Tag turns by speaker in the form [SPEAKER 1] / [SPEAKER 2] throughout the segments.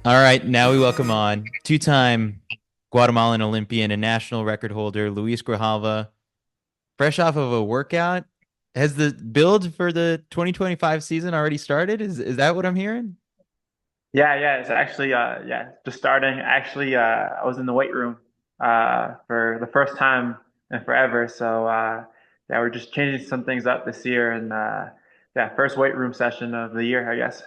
[SPEAKER 1] All right, now we welcome on two-time Guatemalan Olympian and national record holder Luis Grijalva, fresh off of a workout. Has the build for the 2025 season already started? Is that what I'm hearing?
[SPEAKER 2] Yeah, it's actually just starting. Actually, I was in the weight room for the first time in forever. So yeah, we're just changing some things up this year and yeah, first weight room session of the year, I guess.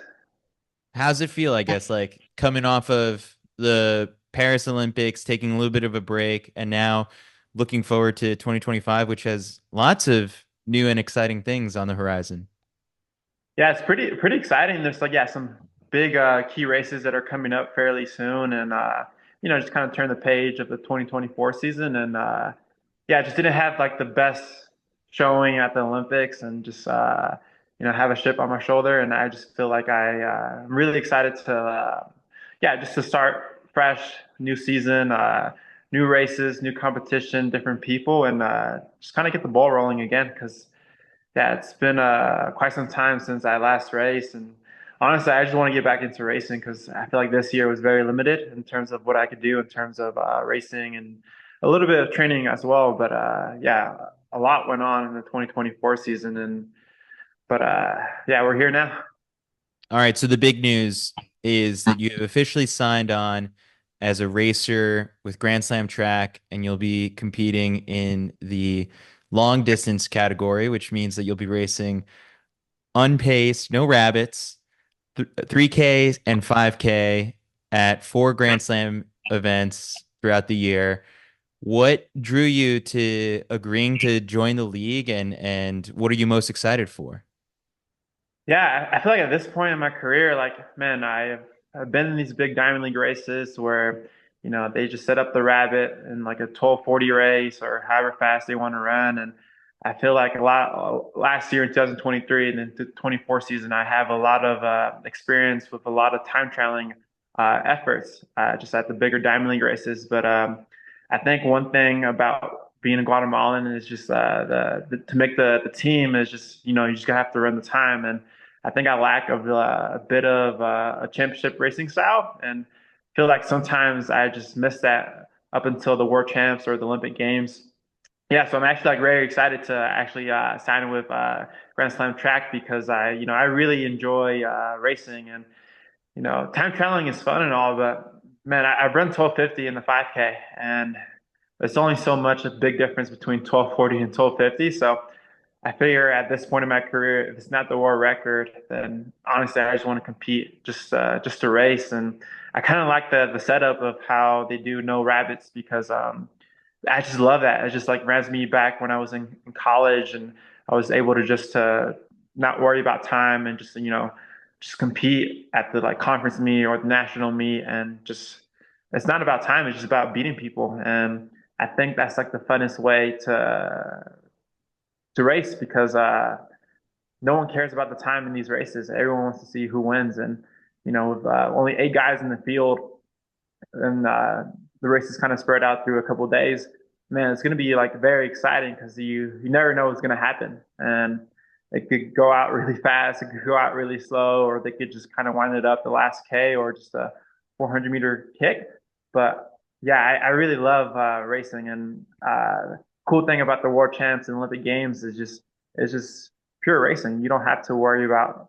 [SPEAKER 1] How's it feel, I guess, like coming off of the Paris Olympics, taking a little bit of a break, and now looking forward to 2025, which has lots of new and exciting things on the horizon.
[SPEAKER 2] Yeah, it's pretty exciting. There's like some big key races that are coming up fairly soon and just kind of turn the page of the 2024 season and yeah, just didn't have like the best showing at the Olympics and just have a chip on my shoulder and I just feel like I'm really excited to just to start fresh, new season, new races, new competition, different people and just kind of get the ball rolling again because yeah, it's been quite some time since I last raced, and honestly, I just want to get back into racing because I feel like this year was very limited in terms of what I could do in terms of racing and a little bit of training as well. But yeah, a lot went on in the 2024 season, and but yeah, we're here now.
[SPEAKER 1] All right, so the big news is that you have officially signed on as a racer with Grand Slam track, and you'll be competing in the long distance category, which means that you'll be racing unpaced, no rabbits, 3K and 5K at four Grand Slam events throughout the year. What drew you to agreeing to join the league, and what are you most excited for?
[SPEAKER 2] Yeah, I feel like at this point in my career, like, man, I've been in these big Diamond League races where, they just set up the rabbit in like a 12:40 race or however fast they want to run. And I feel like a lot last year in 2023 and then the 24 season, I have a lot of experience with a lot of time trialing efforts just at the bigger Diamond League races. But I think one thing about being a Guatemalan is just to make the team is just, you just gotta have to run the time. And I think I lack of a bit of a championship racing style, and feel like sometimes I just miss that up until the World Champs or the Olympic Games. Yeah, so I'm actually like very excited to actually sign with Grand Slam Track because I really enjoy racing and time traveling is fun and all, but man, I've run 1250 in the 5K, and it's only so much a big difference between 1240 and 1250. So I figure at this point in my career, if it's not the world record, then honestly, I just want to compete just to race. And I kind of like the setup of how they do no rabbits because I just love that. It just like runs me back when I was in college and I was able to just not worry about time and just compete at the like conference meet or the national meet and just it's not about time. It's just about beating people. And I think that's like the funnest way to race because no one cares about the time in these races. Everyone wants to see who wins, and with only eight guys in the field, and the race is kind of spread out through a couple of days. Man, it's going to be like very exciting because you never know what's going to happen, and it could go out really fast, it could go out really slow, or they could just kind of wind it up the last K or just a 400-meter kick. But yeah, I really love racing, and cool thing about the World Champs and Olympic Games is just it's just pure racing. You don't have to worry about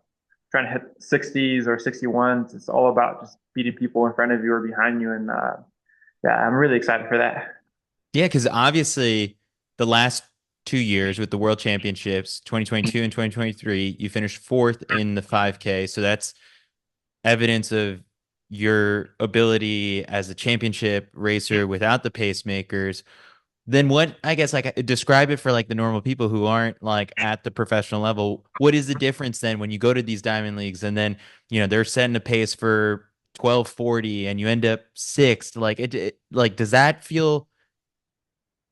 [SPEAKER 2] trying to hit 60s or 61s. It's all about just beating people in front of you or behind you. And yeah, I'm really excited for that.
[SPEAKER 1] Yeah, because obviously the last 2 years with the World Championships, 2022 and 2023, you finished fourth in the 5K. So that's evidence of your ability as a championship racer without the pacemakers. Then what, I guess, like describe it for like the normal people who aren't like at the professional level. What is the difference then when you go to these diamond leagues and then, they're setting a pace for 1240 and you end up sixth? Like like does that feel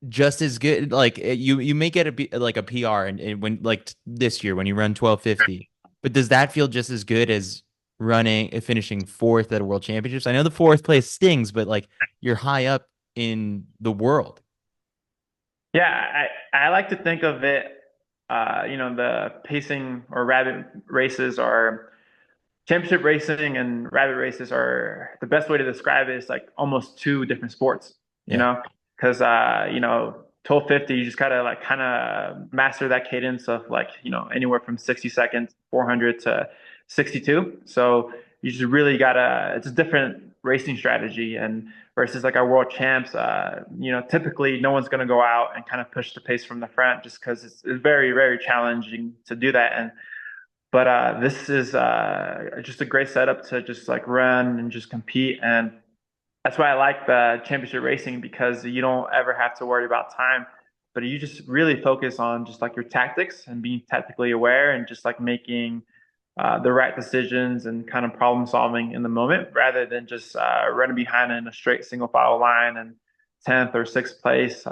[SPEAKER 1] just as good? Like you may get like a PR and when like this year when you run 1250, but does that feel just as good as finishing fourth at a world championships? I know the fourth place stings, but like you're high up in the world.
[SPEAKER 2] Yeah, I like to think of it, the pacing or rabbit races are championship racing and rabbit races are the best way to describe it is like almost two different sports, you
[SPEAKER 1] Yeah.
[SPEAKER 2] know, because 1250 you just gotta like kind of master that cadence of like anywhere from 60 seconds 400 to 62. So you just really gotta it's a different racing strategy and versus like our world champs, typically no one's gonna go out and kind of push the pace from the front just because it's very very challenging to do that and but this is just a great setup to just like run and just compete. And that's why I like the championship racing because you don't ever have to worry about time, but you just really focus on just like your tactics and being tactically aware and just like making the right decisions and kind of problem solving in the moment rather than just running behind in a straight single file line and 10th or 6th place.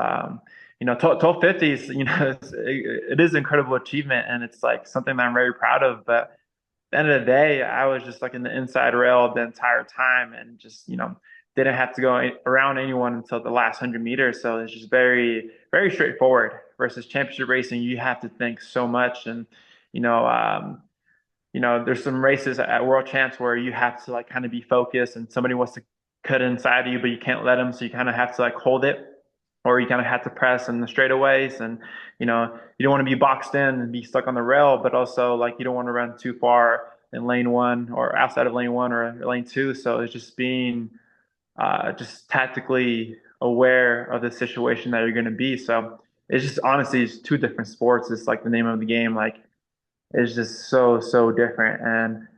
[SPEAKER 2] 1250 is, it is an incredible achievement and it's like something that I'm very proud of. But at the end of the day, I was just like in the inside rail the entire time and just, didn't have to go around anyone until the last 100 meters. So it's just very, very straightforward versus championship racing. You have to think so much and, you know, um, there's some races at World Champs where you have to like kind of be focused and somebody wants to cut inside of you, but you can't let them. So you kind of have to like hold it or you kind of have to press in the straightaways. And, you don't want to be boxed in and be stuck on the rail, but also like you don't want to run too far in lane one or outside of lane one or lane two. So it's just being just tactically aware of the situation that you're going to be. So it's just honestly, it's two different sports. It's like the name of the game. Like, is just so so different. And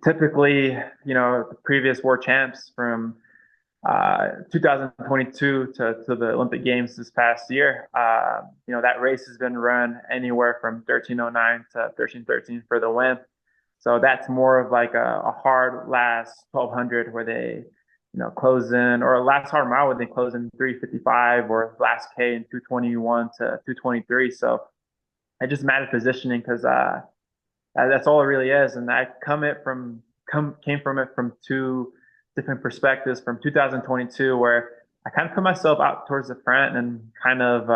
[SPEAKER 2] typically, the previous world champs from 2022 to the Olympic Games this past year, that race has been run anywhere from 13:09 to 13:13 for the win. So that's more of like a hard last 1200 where they, close in, or a last hard mile where they close in 3:55, or last K in 2:21 to 2:23. So it just matters positioning because that's all it really is. And I came from it from two different perspectives. From 2022, where I kind of put myself out towards the front and kind of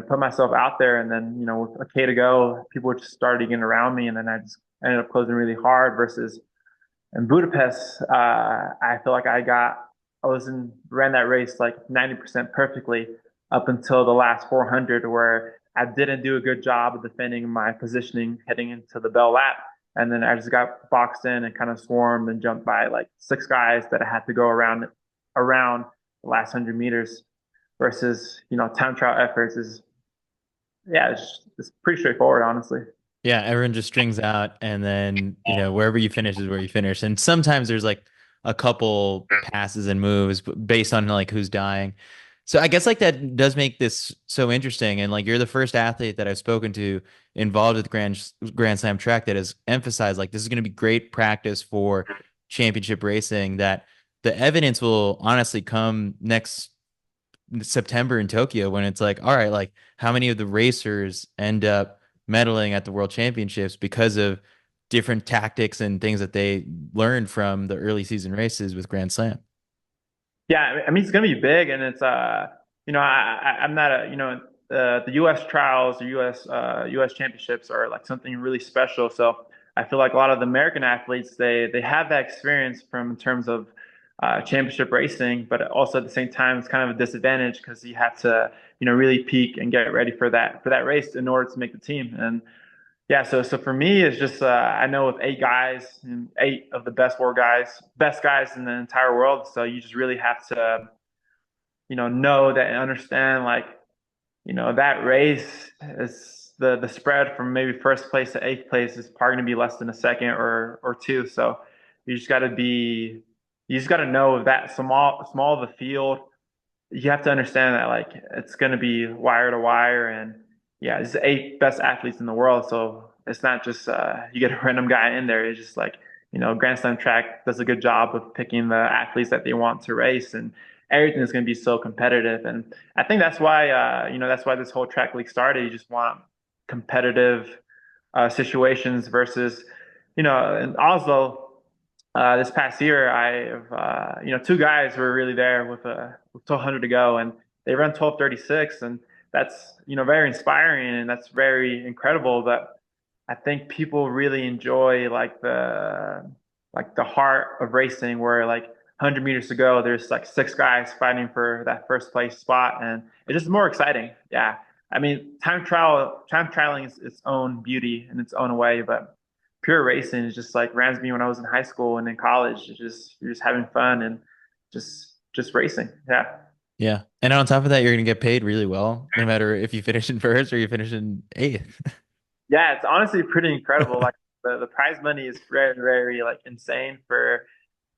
[SPEAKER 2] put myself out there, and then with a K to go, people just started getting around me, and then I just ended up closing really hard. Versus in Budapest, I feel like ran that race like 90% perfectly up until the last 400, where I didn't do a good job of defending my positioning heading into the bell lap. And then I just got boxed in and kind of swarmed and jumped by like six guys that I had to go around the last 100 meters. Versus time trial efforts is, yeah, it's pretty straightforward, honestly.
[SPEAKER 1] Yeah, everyone just strings out, and then wherever you finish is where you finish. And sometimes there's like a couple passes and moves based on like who's dying. So I guess like that does make this so interesting. And like you're the first athlete that I've spoken to involved with Grand Slam track that has emphasized like this is going to be great practice for championship racing. That the evidence will honestly come next September in Tokyo when it's like, all right, like how many of the racers end up medaling at the World Championships because of different tactics and things that they learned from the early season races with Grand Slam.
[SPEAKER 2] Yeah, I mean it's gonna be big, and it's I'm not the U.S. trials or U.S. championships are like something really special. So I feel like a lot of the American athletes they have that experience from in terms of championship racing, but also at the same time it's kind of a disadvantage because you have to really peak and get ready for that race in order to make the team. And yeah, so for me, it's just I know with eight guys and eight of the best guys in the entire world. So you just really have to, know that and understand like, that race is the spread from maybe first place to eighth place is probably going to be less than a second or two. So you just got to be, you just got to know that small of a field, you have to understand that like it's going to be wire to wire and yeah, it's the eight best athletes in the world. So it's not just you get a random guy in there. It's just like, Grand Slam track does a good job of picking the athletes that they want to race and everything is going to be so competitive. And I think that's why this whole track league started. You just want competitive situations versus, in Oslo, this past year, I've two guys were really there with 1200 to go, and they run 12:36, and that's very inspiring and that's very incredible. But I think people really enjoy like the heart of racing where like 100 meters to go, there's like six guys fighting for that first place spot, and it's just more exciting. Yeah. I mean, time trialing is its own beauty in its own way, but pure racing is just like reminds me when I was in high school and in college. It's just you're just having fun and just racing. Yeah.
[SPEAKER 1] Yeah. And on top of that, you're going to get paid really well, no matter if you finish in first or you finish in eighth.
[SPEAKER 2] Yeah, it's honestly pretty incredible. Like the prize money is very, very like insane for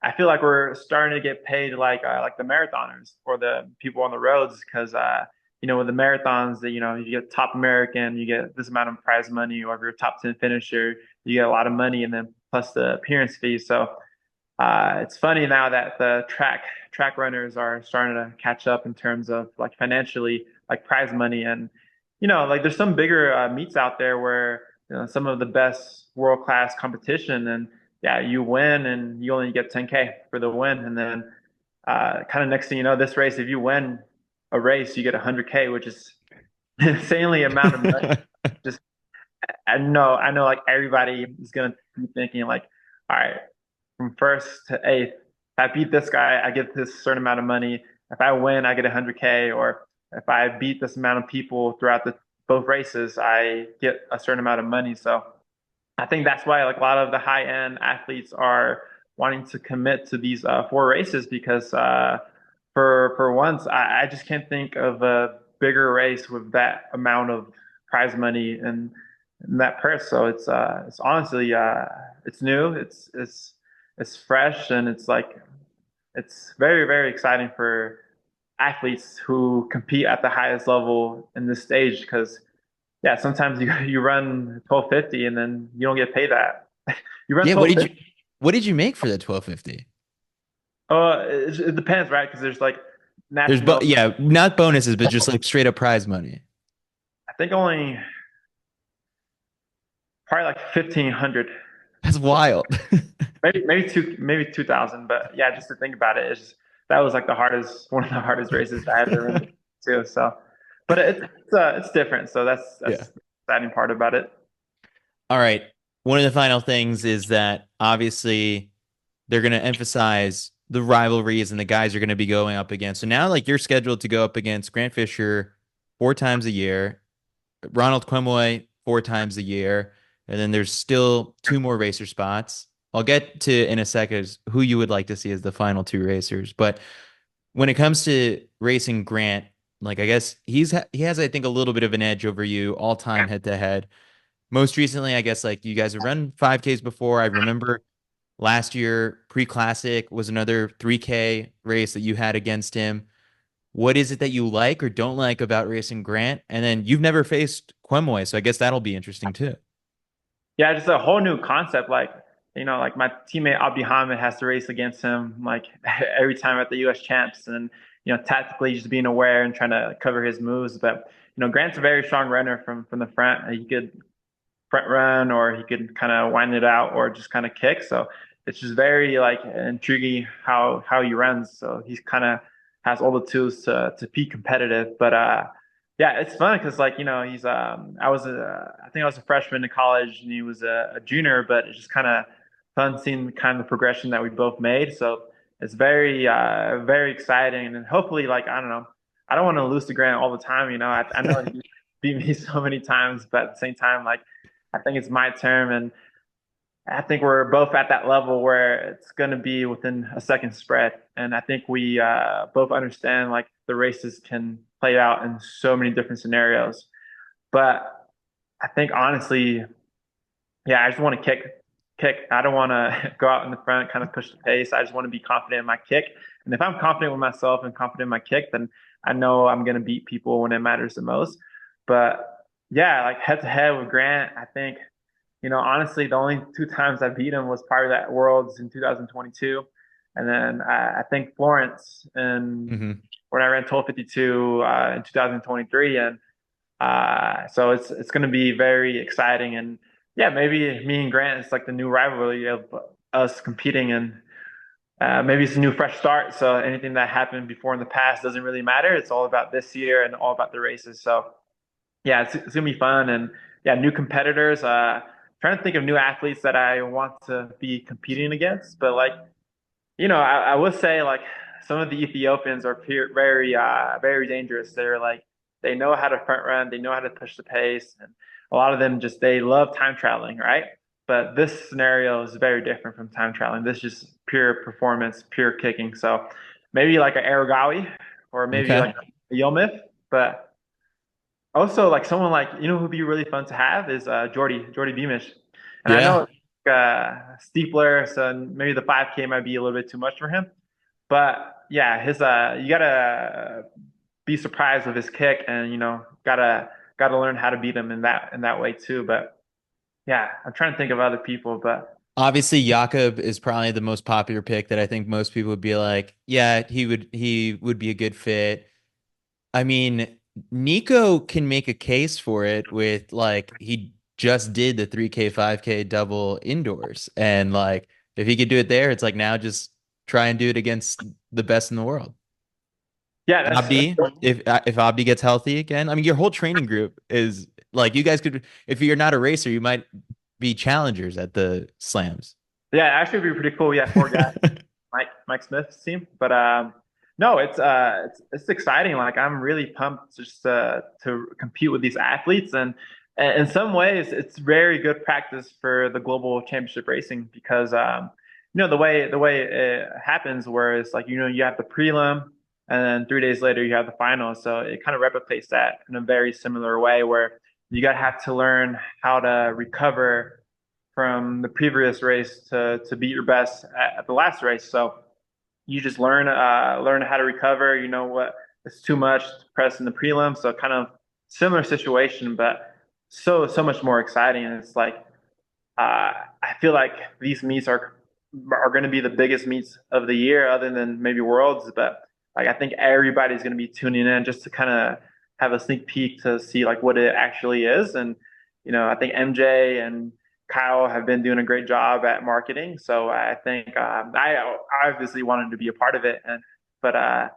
[SPEAKER 2] I feel like we're starting to get paid like the marathoners or the people on the roads because with the marathons that you get top American, you get this amount of prize money, or if you're a top 10 finisher, you get a lot of money and then plus the appearance fee. So it's funny now that the track runners are starting to catch up in terms of like financially like prize money and like there's some bigger meets out there where some of the best world class competition and yeah you win and you only get 10K for the win and then kind of next thing you know this race if you win a race you get 100K which is insanely amount of money just I know like everybody is gonna be thinking like all right from first to eighth. If I beat this guy, I get this certain amount of money. If I win, I get 100K. Or if I beat this amount of people throughout the both races, I get a certain amount of money. So I think that's why like a lot of the high end athletes are wanting to commit to these four races because for once I just can't think of a bigger race with that amount of prize money and that purse. So it's honestly it's new, it's fresh, and it's like it's very very exciting for athletes who compete at the highest level in this stage because yeah, sometimes you run 1250 and then you don't get paid that. You run
[SPEAKER 1] Yeah,
[SPEAKER 2] 1250.
[SPEAKER 1] what did you make for the 1250?
[SPEAKER 2] It depends, right? Because there's like
[SPEAKER 1] There's
[SPEAKER 2] national.
[SPEAKER 1] yeah, not bonuses, but just like straight up prize money.
[SPEAKER 2] I think only probably like 1500,
[SPEAKER 1] That's wild.
[SPEAKER 2] maybe 2000. But yeah, just to think about it, that was like the hardest one of the hardest races I ever ran too. So, but it's different. So
[SPEAKER 1] Yeah.
[SPEAKER 2] that's the exciting part about it.
[SPEAKER 1] All right. One of the final things is that obviously they're going to emphasize the rivalries and the guys you're going to be going up against. So now, like, you're scheduled to go up against Grant Fisher 4 times a year, Ronald Kwemoi 4 times a year, and then there's still two more racer spots. I'll get to in a second who you would like to see as the final two racers. But when it comes to racing Grant, like, I guess he has, I think, a little bit of an edge over you all time head to head. Most recently, I guess, like, you guys have run 5Ks before. I remember last year, pre-classic was another 3K race that you had against him. What is it that you like or don't like about racing Grant? And then you've never faced Kwemoi, so I guess that'll be interesting too.
[SPEAKER 2] Yeah, just a whole new concept. Like, like my teammate Abdi Hamid has to race against him like every time at the US champs and tactically just being aware and trying to cover his moves. But Grant's a very strong runner from the front. He could front run or he could kind of wind it out or just kind of kick. So it's just very like intriguing how he runs. So he's kind of has all the tools to be competitive. But yeah, it's fun because like he's I think I was a freshman in college and he was a junior, but it's just kind of fun seeing kind of the progression that we both made. So it's very very exciting and hopefully like I don't know. I don't want to lose to Grant all the time, I know he beat me so many times, but at the same time, like I think it's my turn, and I think we're both at that level where it's going to be within a second spread. And I think we both understand like the races can play out in so many different scenarios. But I think honestly, yeah, I just want to kick. I don't want to go out in the front, kind of push the pace. I just want to be confident in my kick. And if I'm confident with myself and confident in my kick, then I know I'm going to beat people when it matters the most. But yeah, like head to head with Grant, I think honestly, the only two times I beat him was part of that Worlds in 2022, and then I think Florence and
[SPEAKER 1] Hmm.
[SPEAKER 2] when I ran 1252 in 2023, and so it's going to be very exciting, and yeah, maybe me and Grant it's like the new rivalry of us competing, and maybe it's a new fresh start. So anything that happened before in the past doesn't really matter. It's all about this year and all about the races. So yeah, it's gonna be fun, and yeah, new competitors. trying to think of new athletes that I want to be competing against. But like, I would say like some of the Ethiopians are very, very dangerous. They know how to front run, they know how to push the pace, and a lot of them just they love time traveling, right? But this scenario is very different from time traveling. This is just pure performance, pure kicking. So maybe like an Aragawi or maybe
[SPEAKER 1] Okay.
[SPEAKER 2] like a Yomif, but also like someone like who'd be really fun to have is Jordy Beamish, and I
[SPEAKER 1] Yeah.
[SPEAKER 2] know steepler, so maybe the 5K might be a little bit too much for him. But yeah, his you gotta be surprised with his kick, and gotta learn how to beat him in that way too. But yeah, I'm trying to think of other people, but
[SPEAKER 1] Obviously, Jakob is probably the most popular pick that I think most people would be like, yeah, he would be a good fit. I mean, Nico can make a case for it with like he just did the 3K, 5K double indoors. And like if he could do it there, it's like now just try and do it against the best in the world.
[SPEAKER 2] yeah, that's
[SPEAKER 1] Abdi, if Abdi gets healthy again, I mean your whole training group is like you guys could if you're not a racer, you might be challengers at the slams.
[SPEAKER 2] yeah, actually it'd be pretty cool. Yeah, four guys. Mike Smith's team. But no, it's exciting. Like I'm really pumped just to compete with these athletes, and in some ways it's very good practice for the global championship racing because the way it happens, where it's like you have the prelim and then 3 days later you have the final, so it kind of replicates that in a very similar way where you gotta have to learn how to recover from the previous race to beat your best at the last race. So you just learn how to recover. You know what it's too much to press in the prelim. So kind of similar situation, but so much more exciting. And it's like I feel like these meets are going to be the biggest meets of the year, other than maybe Worlds. But like I think everybody's going to be tuning in just to kind of have a sneak peek to see like what it actually is. And I think MJ and Kyle have been doing a great job at marketing. So I think I obviously wanted to be a part of it, but I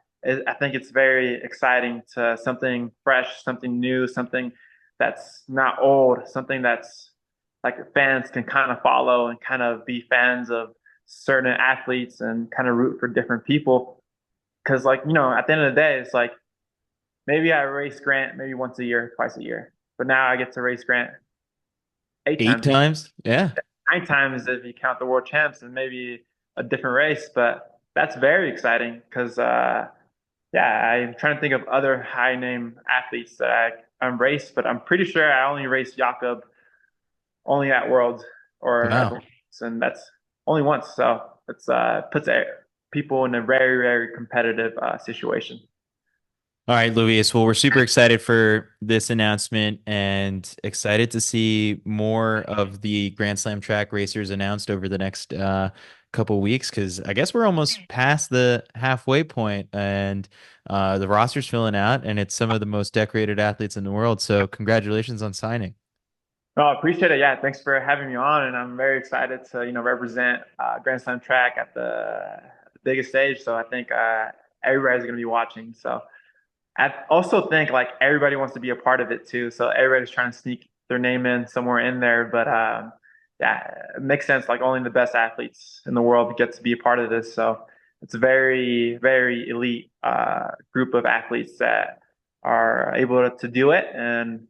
[SPEAKER 2] think it's very exciting to something fresh, something new, something that's not old, something that's like fans can kind of follow and kind of be fans of certain athletes and kind of root for different people. Because like at the end of the day, it's like maybe I race Grant maybe once a year, twice a year, but now I get to race Grant eight
[SPEAKER 1] Eight
[SPEAKER 2] times a year.
[SPEAKER 1] times? Yeah.
[SPEAKER 2] 9 times if you count the world champs and maybe a different race. But that's very exciting because, yeah, I'm trying to think of other high name athletes that I'm raced, but I'm pretty sure I only raced Jakob only at Worlds or at the
[SPEAKER 1] Wow.
[SPEAKER 2] Olympics, and that's only once. So it's puts people in a very, very competitive situation.
[SPEAKER 1] All right, Luis. Well, we're super excited for this announcement and excited to see more of the Grand Slam track racers announced over the next couple weeks because I guess we're almost past the halfway point and the roster's filling out and it's some of the most decorated athletes in the world. So congratulations on signing.
[SPEAKER 2] Oh, I appreciate it. Yeah, thanks for having me on, and I'm very excited to represent Grand Slam track at the biggest stage. So I think everybody's going to be watching. So I also think like everybody wants to be a part of it too. So everybody's trying to sneak their name in somewhere in there. But yeah, it makes sense. Like only the best athletes in the world get to be a part of this. So it's a very, very elite group of athletes that are able to do it, and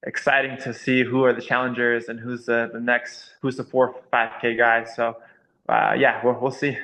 [SPEAKER 2] exciting to see who are the challengers and who's the next, who's the 4 5K guy. So yeah, we'll see.